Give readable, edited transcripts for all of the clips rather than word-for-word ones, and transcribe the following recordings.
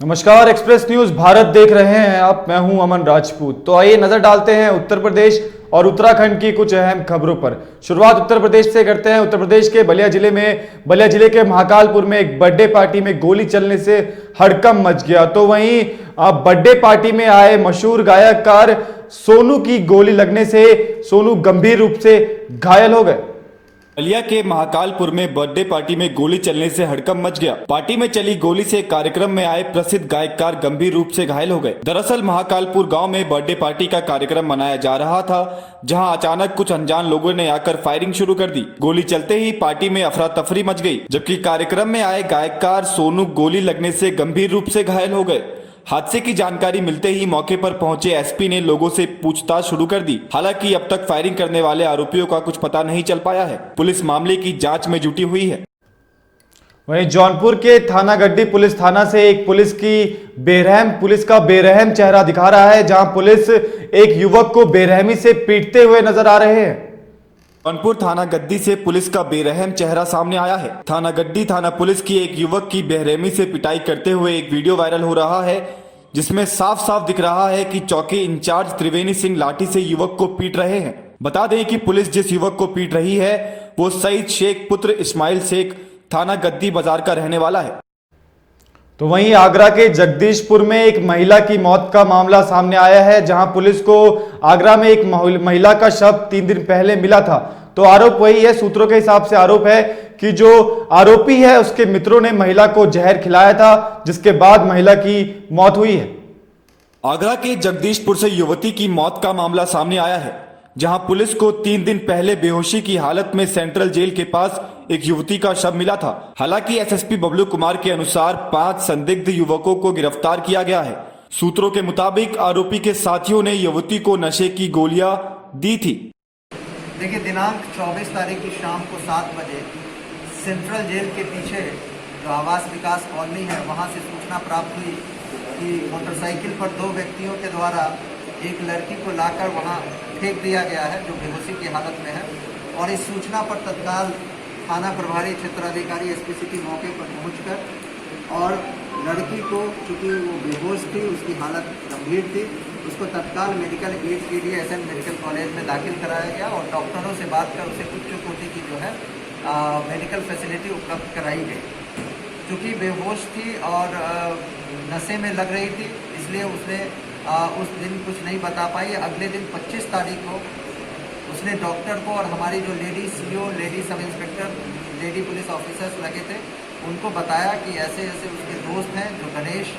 नमस्कार, express news Bharat देख रहे हैं आप। मैं हूं अमन राजपूत। तो आइए नजर डालते हैं उत्तर प्रदेश और उत्तराखंड की कुछ अहम खबरों पर। शुरुआत उत्तर प्रदेश से करते हैं। उत्तर प्रदेश के बलिया जिले के महाकालपुर में एक बर्थडे पार्टी में गोली चलने से हड़कंप मच गया। तो वहीं बर्थडे पार्टी में आए मशहूर गायककार सोनू की गोली लगने से सोनू गंभीर रूप से घायल हो गए। बलिया के महाकालपुर में बर्थडे पार्टी में गोली चलने से हड़कंप मच गया। पार्टी में चली गोली से कार्यक्रम में आए प्रसिद्ध गायककार गंभीर रूप से घायल हो गए। दरअसल महाकालपुर गांव में बर्थडे पार्टी का कार्यक्रम मनाया जा रहा था, जहां अचानक कुछ अनजान लोगों ने आकर फायरिंग शुरू कर दी। गोली चलते ही पार्टी में अफरा तफरी मच गई, जबकि कार्यक्रम में आए गायककार सोनू गोली लगने से गंभीर रूप से घायल हो गए। हादसे की जानकारी मिलते ही मौके पर पहुंचे एसपी ने लोगों से पूछताछ शुरू कर दी। हालांकि अब तक फायरिंग करने वाले आरोपियों का कुछ पता नहीं चल पाया है। पुलिस मामले की जांच में जुटी हुई है। वहीं जौनपुर के थाना गड्डी पुलिस थाना से एक पुलिस का बेरहम चेहरा दिखा रहा है, जहां पुलिस एक युवक को बेरहमी से पीटते हुए नजर आ रहे हैं। जौनपुर थाना गड्डी से पुलिस का बेरहम चेहरा सामने आया है। थाना गड्डी थाना पुलिस की एक युवक की बेरहमी से पिटाई करते हुए एक वीडियो वायरल हो रहा है, जिसमें साफ साफ दिख रहा है कि चौकी इंचार्ज त्रिवेणी सिंह लाठी से युवक को पीट रहे हैं। बता दें कि पुलिस जिस युवक को पीट रही है वो सईद शेख पुत्र इस्माइल शेख थाना गद्दी बाजार का रहने वाला है। तो वहीं आगरा के जगदीशपुर में एक महिला की मौत का मामला सामने आया है, जहां पुलिस को आगरा में एक महिला का शव 3 दिन पहले मिला था। तो आरोप वही है, सूत्रों के हिसाब से आरोप है कि जो आरोपी है उसके मित्रों ने महिला को जहर खिलाया था, जिसके बाद महिला की मौत हुई है। आगरा के जगदीशपुर से युवती की मौत का मामला सामने आया है, जहां पुलिस को 3 दिन पहले बेहोशी की हालत में सेंट्रल जेल के पास एक युवती का शव मिला था। हालांकि एसएसपी बबलू कुमार के अनुसार 5 संदिग्ध युवकों को गिरफ्तार किया गया है। सूत्रों के मुताबिक आरोपी के साथियों ने युवती को नशे की गोलियां दी थी। देखिए, दिनांक 24 तारीख की शाम को 7 बजे सेंट्रल जेल के पीछे जो आवास विकास कॉलोनी है, वहां से सूचना प्राप्त हुई कि मोटरसाइकिल पर 2 व्यक्तियों के द्वारा एक लड़की को लाकर वहां फेंक दिया गया है, जो बेहोशी की हालत में है। और इस सूचना पर तत्काल थाना प्रभारी क्षेत्राधिकारी एसपी सिटी मौके पर पहुंचकर और लड़की को, चूँकि वो बेहोश थी, उसकी हालत गंभीर थी, उसको तत्काल मेडिकल एड के लिए एसएन मेडिकल कॉलेज में दाखिल कराया गया और डॉक्टरों से बात कर उसे उच्च कोटि की जो है मेडिकल फैसिलिटी उपलब्ध कराई गई। चूँकि बेहोश थी और नशे में लग रही थी, इसलिए उसने उस दिन कुछ नहीं बता पाई। अगले दिन 25 तारीख को उसने डॉक्टर को और हमारी जो lady CO, lady sub inspector, lady police officers लगे थे, उनको बताया कि ऐसे ऐसे उसके दोस्त हैं जो गणेश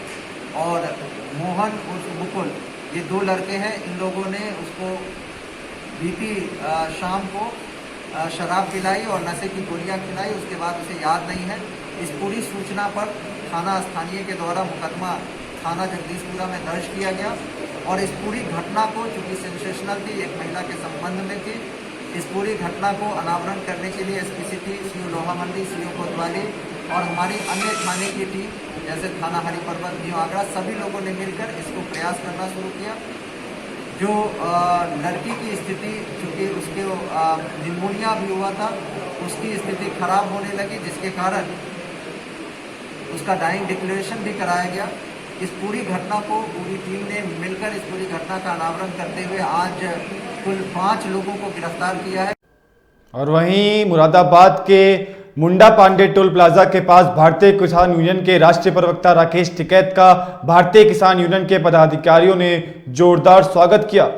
और मोहन उर्फ मुकुल, ये 2 लड़के हैं। इन लोगों ने उसको बीती शाम को शराब पिलाई और नशे की गोलियां खिलाई। उसके बाद उसे याद नहीं है। इस पूरी सूचना पर थाना स्थानीय के द्वारा मुकदमा थाना जगदीशपुरा में दर्ज किया गया और इस पूरी घटना को, चूँकि सेंसेशनल थी, एक महिला के संबंध में थी, इस पूरी घटना को अनावरण करने के लिए SP city, CO Lohamandi, CO कोतवाली और हमारी अन्य थाने की टीम जैसे थाना हरिपर्वत, न्यू आगरा, सभी लोगों ने मिलकर इसको प्रयास करना शुरू किया। जो लड़की की स्थिति, चूँकि उसके निमोनिया भी हुआ था, उसकी स्थिति खराब होने लगी, जिसके कारण उसका डाइंग डिक्लेरेशन भी कराया गया। इस पूरी घटना को पूरी टीम ने मिलकर इस पूरी घटना का अनावरण करते हुए आज कुल 5 लोगों को गिरफ्तार किया है। और वहीं मुरादाबाद के मुंडा पांडे टोल प्लाजा के पास भारतीय किसान यूनियन के राष्ट्रीय प्रवक्ता राकेश टिकैत का भारतीय किसान यूनियन के पदाधिकारियों ने जोरदार स्वागत किया।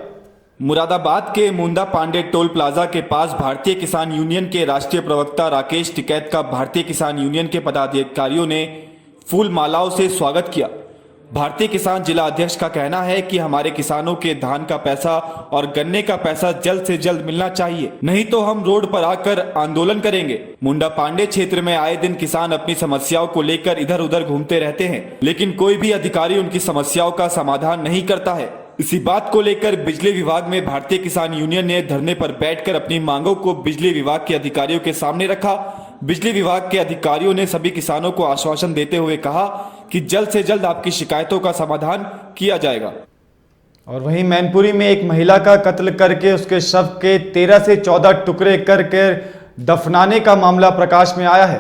मुरादाबाद के मुंडा पांडे टोल प्लाजा के पास भारतीय किसान यूनियन के राष्ट्रीय प्रवक्ता राकेश टिकैत का भारतीय किसान यूनियन के पदाधिकारियों ने फूल मालाओं से स्वागत किया। भारतीय किसान जिला अध्यक्ष का कहना है कि हमारे किसानों के धान का पैसा और गन्ने का पैसा जल्द से जल्द मिलना चाहिए, नहीं तो हम रोड पर आकर आंदोलन करेंगे। मुंडा पांडे क्षेत्र में आए दिन किसान अपनी समस्याओं को लेकर इधर उधर घूमते रहते हैं, लेकिन कोई भी अधिकारी उनकी समस्याओं का समाधान नहीं करता है। इसी बात को लेकर बिजली विभाग में भारतीय किसान यूनियन ने धरने पर बैठकर अपनी मांगों को बिजली विभाग के अधिकारियों के सामने रखा। बिजली विभाग के अधिकारियों ने सभी किसानों को आश्वासन देते हुए कहा कि जल्द से जल्द आपकी शिकायतों का समाधान किया जाएगा। और वहीं मैनपुरी में एक महिला का कत्ल करके उसके शव के 13 से 14 टुकड़े करके दफनाने का मामला प्रकाश में आया है।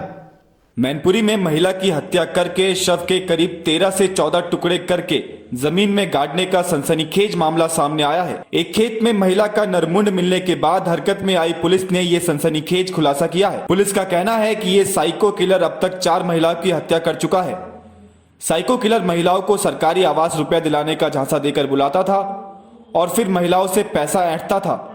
मैनपुरी में महिला की हत्या करके शव के करीब 13 से 14 टुकड़े करके जमीन में गाड़ने का सनसनीखेज मामला सामने आया है। एक खेत में महिला का नरमुंड मिलने के बाद हरकत में आई पुलिस ने ये सनसनीखेज खुलासा किया है। पुलिस का कहना है कि ये साइको किलर अब तक 4 महिलाओं की हत्या कर चुका है। साइको किलर महिलाओं को सरकारी आवास रुपया दिलाने का झांसा देकर बुलाता था और फिर महिलाओं से पैसा ऐंठता था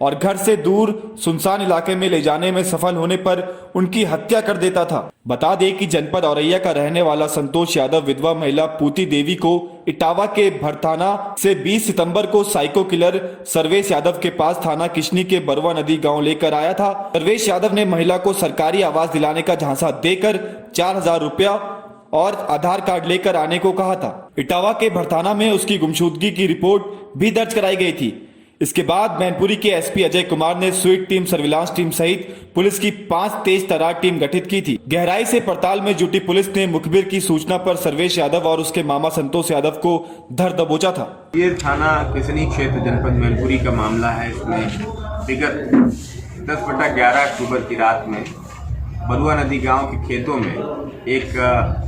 और घर से दूर सुनसान इलाके में ले जाने में सफल होने पर उनकी हत्या कर देता था। बता दें कि जनपद औरैया का रहने वाला संतोष यादव विधवा महिला पूती देवी को इटावा के भरथाना से 20 सितंबर को साइको किलर सर्वेश यादव के पास थाना किशनी के बरवा नदी गांव लेकर आया था। सर्वेश यादव ने महिला को सरकारी आवास दिलाने का झांसा देकर 4000 रुपया और आधार कार्ड लेकर आने को कहा था। इटावा के भरथाना में उसकी गुमशुदगी की रिपोर्ट भी दर्ज कराई गई थी। इसके बाद मैनपुरी के एसपी अजय कुमार ने स्वीट टीम, सर्विलांस टीम सहित पुलिस की 5 तेज तर्रार टीम गठित की थी। गहराई से पड़ताल में जुटी पुलिस ने मुखबिर की सूचना पर सर्वेश यादव और उसके मामा संतोष यादव को धर दबोचा था। ये थाना किशनी क्षेत्र जनपद मैनपुरी का मामला है। इसमें विगत 10/11 अक्टूबर की रात में बरुआ नदी गांव के खेतों में एक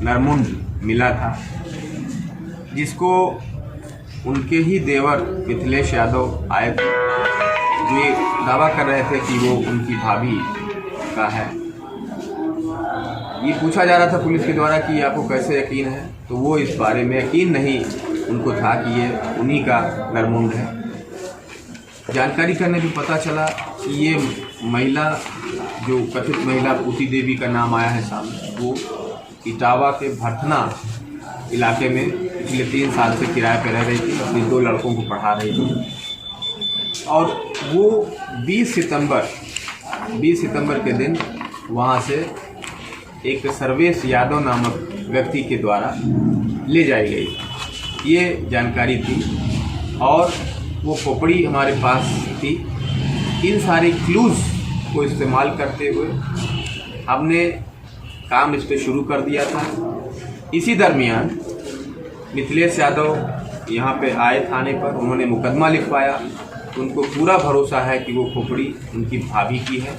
नरमुंड मिला था, जिसको उनके ही देवर मिथिलेश यादव आए थे, जो ये दावा कर रहे थे कि वो उनकी भाभी का है। ये पूछा जा रहा था पुलिस के द्वारा कि आपको कैसे यकीन है, तो वो इस बारे में यकीन नहीं उनको था कि ये उन्हीं का नरमुंड है। जानकारी करने पर पता चला कि ये महिला, जो कथित महिला पूती देवी का नाम आया है सामने, वो इटावा के भरथना इलाके में पिछले 3 साल से किराए पर रह रही थी। अपने 2 लड़कों को पढ़ा रही थी और वो 20 सितंबर के दिन वहाँ से एक सर्वेश यादव नामक व्यक्ति के द्वारा ले जाई गई, ये जानकारी थी। और वो खोपड़ी हमारे पास थी। इन सारे क्लूज़ को इस्तेमाल करते हुए हमने काम इस पर शुरू कर दिया था। इसी दरमियान मिथिलेश यादव यहाँ पे आए थाने पर, उन्होंने मुकदमा लिखवाया। उनको पूरा भरोसा है कि वो खोपड़ी उनकी भाभी की है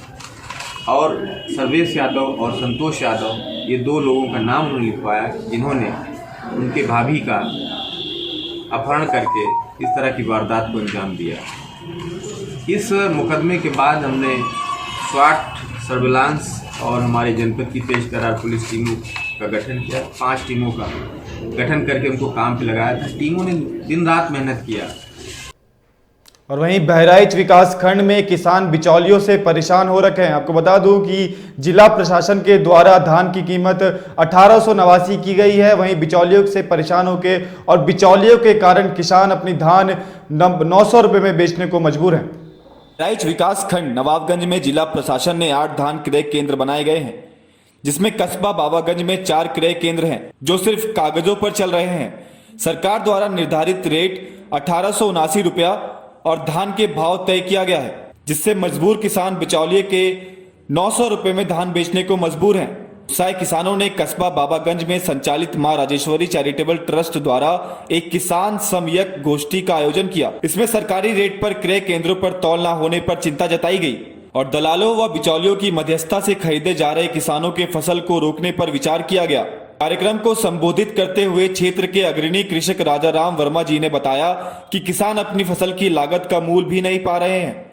और सर्वेश यादव और संतोष यादव, ये 2 लोगों का नाम उन्होंने लिखवाया जिन्होंने उनके भाभी का अपहरण करके इस तरह की वारदात को अंजाम दिया। इस मुकदमे के बाद हमने स्वाट, सर्विलांस और हमारे जनपद की तेज तर्रार पुलिस टीमों का गठन किया। 5 टीमों का गठन करके उनको काम पे लगाया था। टीमों ने दिन रात मेहनत किया। और वहीं बहराइच विकास खंड में किसान बिचौलियों से परेशान हो रखे हैं। आपको बता दूं कि जिला प्रशासन के द्वारा धान की कीमत 1889 की गई है। वहीं बिचौलियों से परेशान होकर और बिचौलियों के कारण किसान अपनी धान 900 रुपये में बेचने को मजबूर हैं। बहराइच विकास खंड नवाबगंज में जिला प्रशासन ने 8 धान क्रय केंद्र बनाए गए हैं, जिसमें कस्बा बाबागंज में 4 क्रय केंद्र हैं जो सिर्फ कागजों पर चल रहे हैं। सरकार द्वारा निर्धारित रेट 1879 रुपया और धान के भाव तय किया गया है, जिससे मजबूर किसान बिचौलिए के 900 रुपये में धान बेचने को मजबूर हैं। उत्साही किसानों ने कस्बा बाबागंज में संचालित मां राजेश्वरी चैरिटेबल ट्रस्ट द्वारा एक किसान समयक गोष्ठी का आयोजन किया। इसमें सरकारी रेट पर क्रय केंद्रों पर तौल न होने पर चिंता जताई गई और दलालों व बिचौलियों की मध्यस्थता से खरीदे जा रहे किसानों के फसल को रोकने पर विचार किया गया। कार्यक्रम को संबोधित करते हुए क्षेत्र के अग्रणी कृषक राजा राम वर्मा जी ने बताया कि किसान अपनी फसल की लागत का मूल भी नहीं पा रहे हैं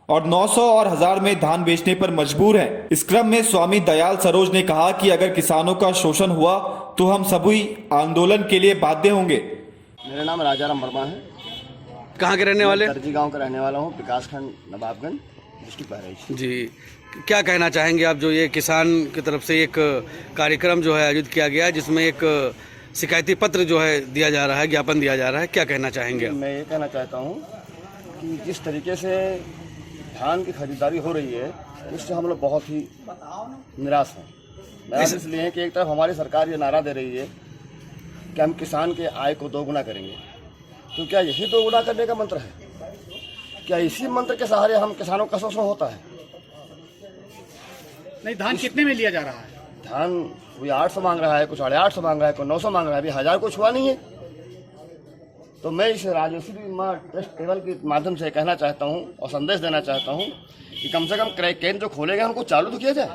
और 900 और 1000 में धान बेचने पर मजबूर हैं। इस क्रम में स्वामी दयाल सरोज ने कहा कि अगर किसानों का शोषण हुआ तो हम सभी आंदोलन के लिए बाध्य होंगे। मेरा नाम राजा राम वर्मा है। कहाँ के रहने वाले? दर्जी गांव का रहने वाला हूँ, विकासखंड नवाबगंज, डिस्ट्रिक्ट बहराइच। जी, क्या कहना चाहेंगे आप, जो ये किसान की तरफ से एक कार्यक्रम जो है आयोजित किया गया है, जिसमें एक शिकायती पत्र जो है दिया जा रहा है, ज्ञापन दिया जा रहा है, क्या कहना चाहेंगे आप? मैं ये कहना चाहता हूँ कि जिस तरीके से धान की खरीदारी हो रही है, उससे हम लोग बहुत ही निराश हैं। निराश इसलिए है कि एक तरफ हमारी सरकार ये नारा दे रही है कि हम किसान के आय को 2 गुना करेंगे, तो क्या यही 2 गुना करने का मंत्र है? क्या इसी मंत्र के सहारे हम किसानों का शोषण होता है? नहीं, धान कितने में लिया जा रहा है? धान कोई 800 मांग रहा है, कुछ 850 मांग रहा है, कोई 900 मांग रहा है, अभी 1000 को छुआ नहीं है। तो मैं इस राजेश्वरी मां ट्रस्ट टेबल के माध्यम से कहना चाहता हूं और संदेश देना चाहता हूं कि कम से कम क्रय केंद्र जो खोले गए उनको चालू तो किया जाए।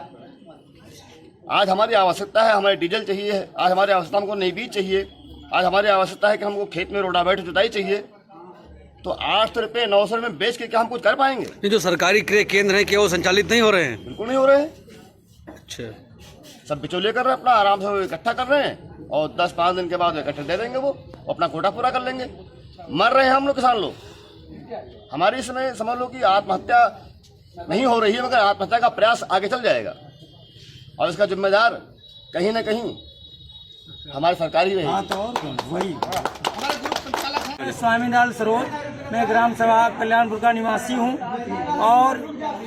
आज हमारी आवश्यकता है, हमें डीजल चाहिए, आज हमारी आवश्यकता हमको नई बीज चाहिए, आज हमारी आवश्यकता है कि हमको खेत में रोटावेटर जुताई चाहिए। तो 800 रुपये 900 रुपये में बेच के क्या हम कुछ कर पाएंगे? ये जो सरकारी क्रय केंद्र हैं क्या वो संचालित नहीं हो रहे हैं? बिल्कुल नहीं हो रहे हैं। अच्छा, सब बिचौलिए कर रहे हैं, अपना आराम से वो इकट्ठा कर रहे हैं और 10-5 दिन के बाद इकट्ठे दे देंगे, वो अपना कोटा पूरा कर लेंगे। मर रहे हैं हम लोग, किसान लोग। हमारी इसमें समझ लो कि आत्महत्या नहीं हो रही है, मगर आत्महत्या का प्रयास आगे चल जाएगा और इसका जिम्मेदार कहीं ना कहीं हमारी सरकार ही रहेगी। स्वामीलाल सरोज, मैं ग्राम सभा कल्याणपुर का निवासी हूँ और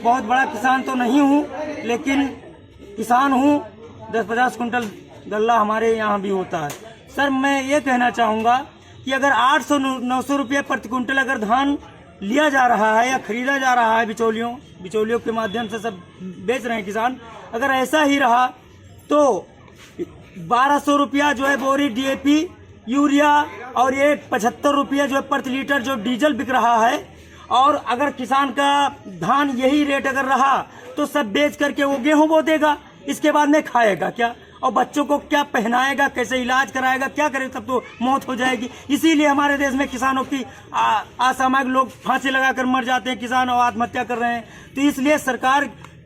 बहुत बड़ा किसान तो नहीं हूँ, लेकिन किसान हूँ। 10-50 कुंटल गल्ला हमारे यहाँ भी होता है। सर, मैं ये कहना चाहूँगा कि अगर 800-900 रुपये प्रति कुंटल अगर धान लिया जा रहा है या खरीदा जा रहा है बिचौलियों के माध्यम से सब बेच रहे हैं किसान, अगर ऐसा ही रहा तो 1200 रुपया जो है बोरी DAP यूरिया और ये 75 रुपये जो है प्रति लीटर जो डीजल बिक रहा है, और अगर किसान का धान यही रेट अगर रहा तो सब बेच करके वो गेहूं बो देगा, इसके बाद में खाएगा क्या और बच्चों को क्या पहनाएगा, कैसे इलाज कराएगा, क्या करे? तब तो मौत हो जाएगी। इसीलिए हमारे देश में किसानों की असामयिक लोग फांसी लगाकर मर जाते हैं, किसान और आत्महत्या कर रहे हैं। तो इसलिए सरकार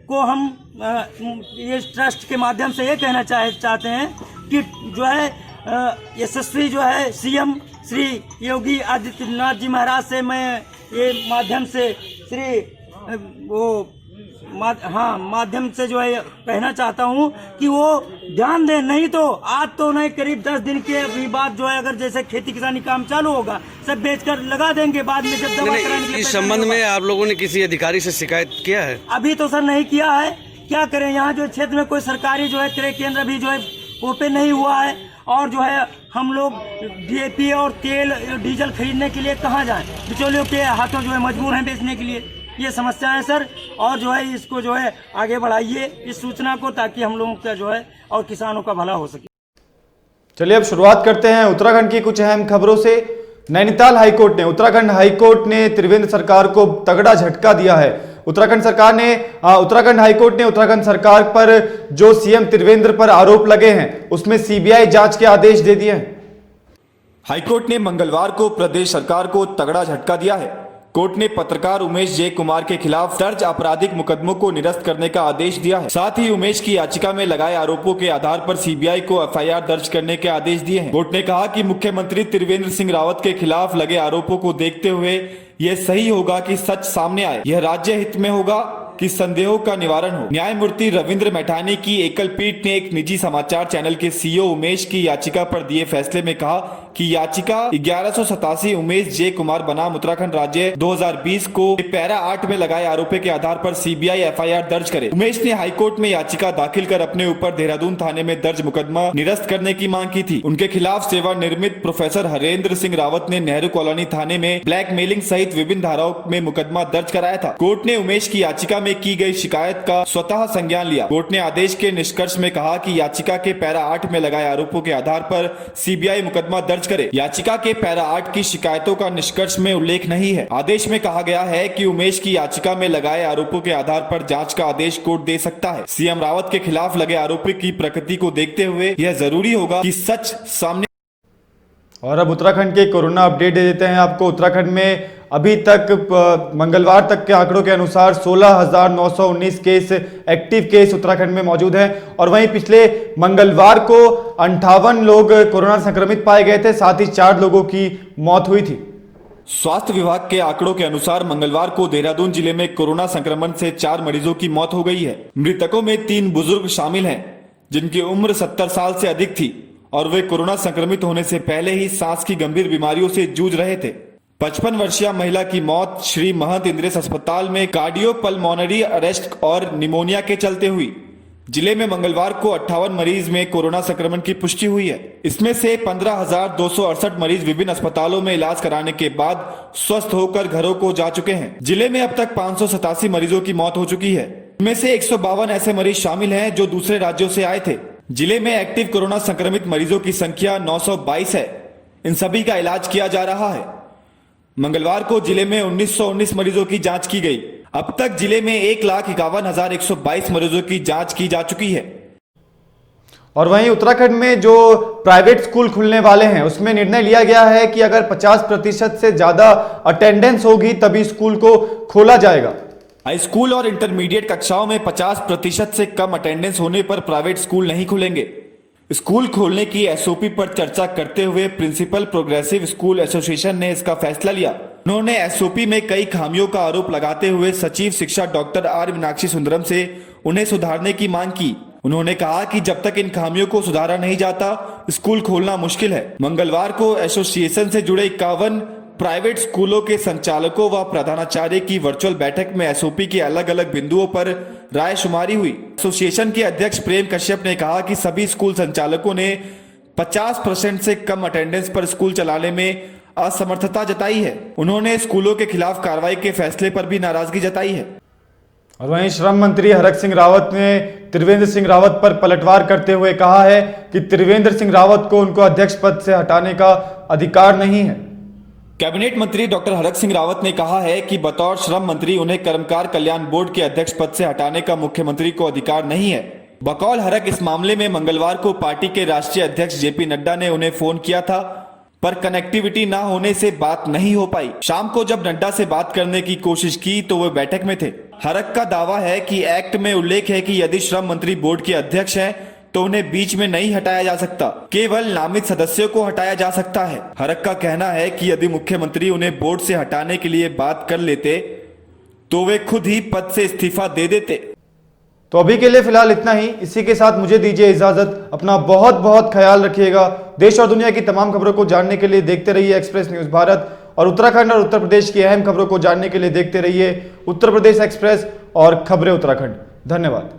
को हम ये ट्रस्ट के माध्यम से ये कहना चाहते हैं कि जो है यशस्वी जो है CM श्री योगी आदित्यनाथ जी महाराज से मैं ये माध्यम से माध्यम से जो है कहना चाहता हूँ कि वो ध्यान दें। नहीं तो आज तो नहीं, करीब 10 दिन के अभी बाद जो है अगर जैसे खेती किसानी काम चालू होगा सब बेचकर लगा देंगे, बाद में जब दवा कराने के इस संबंध में आप लोगों ने किसी अधिकारी से शिकायत किया है? अभी तो सर नहीं किया है, क्या करें? यहाँ जो क्षेत्र में कोई सरकारी जो है क्रय केंद्र अभी जो है ओपन नहीं हुआ है, और जो है हम लोग DAP और तेल डीजल खरीदने के लिए कहाँ जाएं? बिचौलियों के हाथों जो है मजबूर हैं बेचने के लिए। ये समस्या है सर, और जो है इसको जो है आगे बढ़ाइए इस सूचना को, ताकि हम लोगों का जो है और किसानों का भला हो सके। चलिए अब शुरुआत करते हैं उत्तराखंड की कुछ अहम खबरों से। नैनीताल हाईकोर्ट ने उत्तराखंड हाईकोर्ट ने त्रिवेंद्र सरकार को तगड़ा झटका दिया है। उत्तराखंड हाईकोर्ट ने उत्तराखंड सरकार पर जो CM त्रिवेंद्र पर आरोप लगे हैं उसमें CBI जांच के आदेश दे दिए हैं। हाईकोर्ट ने मंगलवार को प्रदेश सरकार को तगड़ा झटका दिया है। कोर्ट ने पत्रकार उमेश जे कुमार के खिलाफ दर्ज आपराधिक मुकदमों को निरस्त करने का आदेश दिया है। साथ ही उमेश की याचिका में लगाए आरोपों के आधार पर CBI को FIR दर्ज करने के आदेश दिए हैं। कोर्ट ने कहा कि मुख्यमंत्री त्रिवेंद्र सिंह रावत के खिलाफ लगे आरोपों को देखते हुए यह सही होगा कि सच सामने आए। यह राज्य हित में होगा कि संदेहों का निवारण हो। न्यायमूर्ति रविंद्र मैठानी की एकल पीठ ने एक निजी समाचार चैनल के CEO उमेश की याचिका पर दिए फैसले में कहा कि याचिका 1187 उमेश जे कुमार बनाम उत्तराखंड राज्य 2020 को पैरा 8 में लगाए आरोपों के आधार पर CBI FIR दर्ज करे। उमेश ने हाईकोर्ट में याचिका दाखिल कर अपने ऊपर देहरादून थाने में दर्ज मुकदमा निरस्त करने की मांग की थी। उनके खिलाफ सेवानिवृत्त प्रोफेसर हरेंद्र सिंह रावत ने नेहरू कॉलोनी थाने में ब्लैकमेलिंग सहित विभिन्न धाराओं में मुकदमा दर्ज कराया था। कोर्ट ने उमेश की याचिका में की गई शिकायत का स्वतः संज्ञान लिया। कोर्ट ने आदेश के निष्कर्ष में कहा कि याचिका के पैरा 8 में लगाए आरोपों के आधार पर CBI मुकदमा दर्ज करे। याचिका के पैरा 8 की शिकायतों का निष्कर्ष में उल्लेख नहीं है। आदेश में कहा गया है कि उमेश की याचिका में लगाए आरोपों के आधार पर जांच का आदेश कोर्ट दे सकता है। CM रावत के खिलाफ लगे आरोपों की प्रकृति को देखते हुए यह जरूरी होगा कि सच सामने। और अब उत्तराखंड के कोरोना अपडेट दे देते हैं आपको। उत्तराखंड में अभी तक मंगलवार तक के आंकड़ों के अनुसार 16,919 केस एक्टिव केस उत्तराखंड में मौजूद हैं, और वहीं पिछले मंगलवार को 58 लोग कोरोना संक्रमित पाए गए थे, साथ ही 4 लोगों की मौत हुई थी। स्वास्थ्य विभाग के आंकड़ों के अनुसार मंगलवार को देहरादून जिले में कोरोना संक्रमण से 4 मरीजों की मौत हो गई है। मृतकों में 3 बुजुर्ग शामिल हैं जिनकी उम्र 70 साल से अधिक थी और वे कोरोना संक्रमित होने से पहले ही सांस की गंभीर बीमारियों से जूझ रहे थे। 55 वर्षीय महिला की मौत श्री महंत इंद्रेश अस्पताल में कार्डियोपल्मोनरी अरेस्ट और निमोनिया के चलते हुई। जिले में मंगलवार को 58 मरीज में कोरोना संक्रमण की पुष्टि हुई है। इसमें से 15,268 मरीज विभिन्न अस्पतालों में इलाज कराने के बाद स्वस्थ होकर घरों को जा चुके हैं। जिले में अब तक 587 मरीजों की मौत हो चुकी है। इनमें से 152 ऐसे मरीज शामिल हैं जो दूसरे राज्यों से आए थे। जिले में एक्टिव कोरोना संक्रमित मरीजों की संख्या 922 है। इन सभी का इलाज किया जा रहा है। मंगलवार को जिले में 1919 मरीजों की जांच की गई। अब तक जिले में 1,51,122 मरीजों की जांच की जा चुकी है। और वहीं उत्तराखंड में जो प्राइवेट स्कूल खुलने वाले हैं उसमें निर्णय लिया गया है कि अगर 50% से ज्यादा अटेंडेंस होगी तभी स्कूल को खोला जाएगा। हाई स्कूल और इंटरमीडिएट कक्षाओं में 50% से कम अटेंडेंस होने पर प्राइवेट स्कूल नहीं खुलेंगे। स्कूल खोलने की एसओपी पर चर्चा करते हुए प्रिंसिपल प्रोग्रेसिव स्कूल एसोसिएशन ने इसका फैसला लिया। उन्होंने एसओपी में कई खामियों का आरोप लगाते हुए सचिव शिक्षा डॉक्टर आर मीनाक्षी सुंदरम से उन्हें सुधारने की मांग की। उन्होंने कहा कि जब तक इन खामियों को सुधारा नहीं जाता स्कूल खोलना मुश्किल है। मंगलवार को एसोसिएशन से जुड़े 51 प्राइवेट स्कूलों के संचालकों व प्रधानाचार्य की वर्चुअल बैठक में एसओपी के अलग अलग बिंदुओं पर राय शुमारी हुई। एसोसिएशन के अध्यक्ष प्रेम कश्यप ने कहा कि सभी स्कूल संचालकों ने 50% से कम अटेंडेंस पर स्कूल चलाने में असमर्थता जताई है। उन्होंने स्कूलों के खिलाफ कार्रवाई के फैसले पर भी नाराजगी जताई है। और वहीं श्रम मंत्री हरक सिंह रावत ने त्रिवेंद्र सिंह रावत पर पलटवार करते हुए कहा है कि त्रिवेंद्र सिंह रावत को उनको अध्यक्ष पद से हटाने का अधिकार नहीं है। कैबिनेट मंत्री डॉक्टर हरक सिंह रावत ने कहा है कि बतौर श्रम मंत्री उन्हें कर्मकार कल्याण बोर्ड के अध्यक्ष पद से हटाने का मुख्यमंत्री को अधिकार नहीं है। बकौल हरक इस मामले में मंगलवार को पार्टी के राष्ट्रीय अध्यक्ष जेपी नड्डा ने उन्हें फोन किया था, पर कनेक्टिविटी ना होने से बात नहीं हो पाई। शाम को जब नड्डा से बात करने की कोशिश की तो वे बैठक में थे। हरक का दावा है कि एक्ट में उल्लेख है कि यदि श्रम मंत्री बोर्ड के अध्यक्ष हैं तो उन्हें बीच में नहीं हटाया जा सकता, केवल नामित सदस्यों को हटाया जा सकता है। हरक का कहना है कि यदि मुख्यमंत्री उन्हें बोर्ड से हटाने के लिए बात कर लेते तो वे खुद ही पद से इस्तीफा दे देते। तो अभी के लिए फिलहाल इतना ही। इसी के साथ मुझे दीजिए इजाजत। अपना बहुत बहुत ख्याल रखिएगा। देश और दुनिया की तमाम खबरों को जानने के लिए देखते रहिए एक्सप्रेस न्यूज भारत, और उत्तराखंड और उत्तर प्रदेश की अहम खबरों को जानने के लिए देखते रहिए उत्तर प्रदेश एक्सप्रेस और खबरें उत्तराखंड। धन्यवाद।